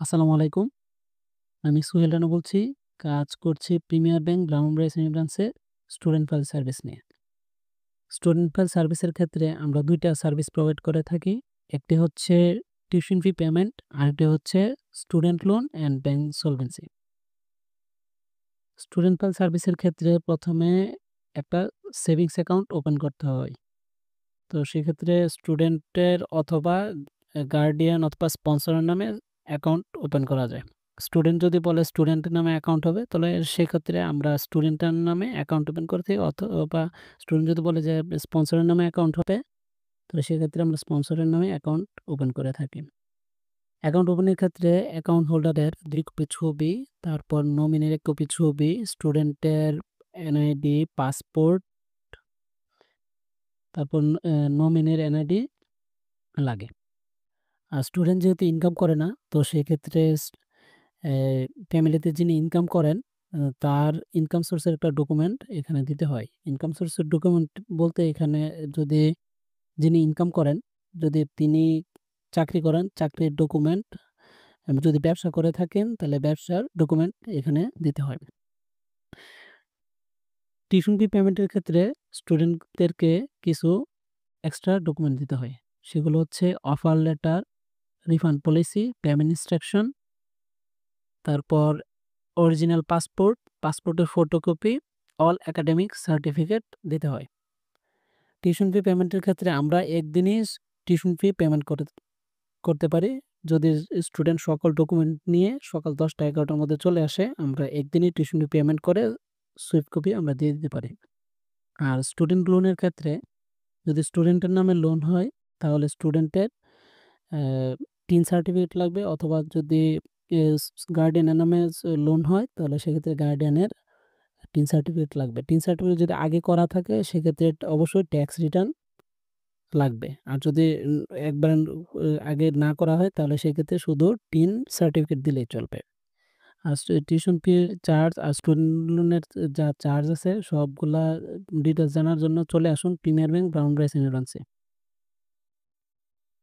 আসসালামু আলাইকুম। আমি সোহেল রানা বলছি। কাজ করছি প্রিমিয়ার ব্যাংক ব্রাহ্মণবাড়িয়া সেমি ব্রাঞ্চে স্টুডেন্ট ফাইল সার্ভিস নিয়ে। স্টুডেন্ট ফাইল সার্ভিসের ক্ষেত্রে আমরা ২ টা সার্ভিস প্রোভাইড করে থাকি। একটি হচ্ছে টিউশন ফি পেমেন্ট, আরেকটি হচ্ছে student loan and bank solvency. Student file সার্ভিসের ক্ষেত্রে ১ম এ একটা সেভিংস অ্যাকাউন্ট ওপেন করতে হয়। তো সেক্ষেত্রে স্টুডেন্টের অথবা গার্ডিয়ান অথবা স্পন্সরের নামে অ্যাকাউন্ট ওপেন করা যায়। স্টুডেন্ট যদি বলে স্টুডেন্টের নামে অ্যাকাউন্ট হবে, তাহলে সেক্ষেত্রে আমরা স্টুডেন্টের নামে অ্যাকাউন্ট ওপেন করে থাকি, অথবা স্টুডেন্ট যদি বলে যে স্পন্সরের নামে অ্যাকাউন্ট হবে, তাহলে সেক্ষেত্রে আমরা স্পন্সরের নামে অ্যাকাউন্ট ওপেন করে থাকি। অ্যাকাউন্ট ওপেনের ক্ষেত্রে অ্যাকাউন্ট হোল্ডারের ২ কপি ছবি, তারপর নমিনির ১ কপি ছবি, স্টুডেন্টের এনআইডি, পাসপোর্ট, তারপর নমিনির এনআইডি লাগে। আর স্টুডেন্ট যেহেতু ইনকাম করে না, তো সেক্ষেত্রে ফ্যামিলিতে যিনি ইনকাম করেন তার ইনকাম সোর্সের একটা ডকুমেন্ট এখানে দিতে হয়। ইনকাম সোর্সের ডকুমেন্ট বলতে এখানে যদি যিনি ইনকাম করেন, যদি তিনি চাকরি করেন, চাকরির ডকুমেন্ট, যদি ব্যবসা করে থাকেন তাহলে ব্যবসার ডকুমেন্ট এখানে দিতে হয়। টিউশন ফি পেমেন্টের ক্ষেত্রে স্টুডেন্টদেরকে কিছু এক্সট্রা ডকুমেন্ট দিতে হয়। সেগুলো হচ্ছে offer letter, refund policy, payment instruction, তারপর অরিজিনাল পাসপোর্ট, পাসপোর্টের ফটোকপি, অল একাডেমিক সার্টিফিকেট দিতে হয়। টিউশন ফি পেমেন্টের ক্ষেত্রে আমরা একদিনই টিউশন ফি পেমেন্ট করতে পারি। যদি স্টুডেন্ট সকল ডকুমেন্ট নিয়ে সকাল ১০টা-১১টার মধ্যে চলে আসে, আমরা একদিনই টিউশন ফি পেমেন্ট করে সুইফট কপি আমরা দিয়ে দিতে পারি। আর স্টুডেন্ট লোনের ক্ষেত্রে যদি স্টুডেন্টের নামে লোন হয়, তাহলে স্টুডেন্টের ৩ সার্টিফিকেট লাগবে, অথবা যদি গার্ডিয়ানের নামে লোন হয়, তাহলে সেক্ষেত্রে গার্ডিয়ানের ৩ সার্টিফিকেট লাগবে। ৩ সার্টিফিকেট যদি আগে করা থাকে, সেক্ষেত্রে অবশ্যই ট্যাক্স রিটার্ন লাগবে। আর যদি একবারে আগে না করা হয়, তাহলে সেক্ষেত্রে শুধু ৩ সার্টিফিকেট দিলেই চলবে। আর টিউশন ফির চার্জ আর স্টুডেন্ট লোনের যা চার্জ আছে, সবগুলা ডিটেইলস জানার জন্য চলে আসুন প্রিমিয়ার ব্যাংক ব্রাহ্মণবাড়িয়া সেমি ব্রাঞ্চে।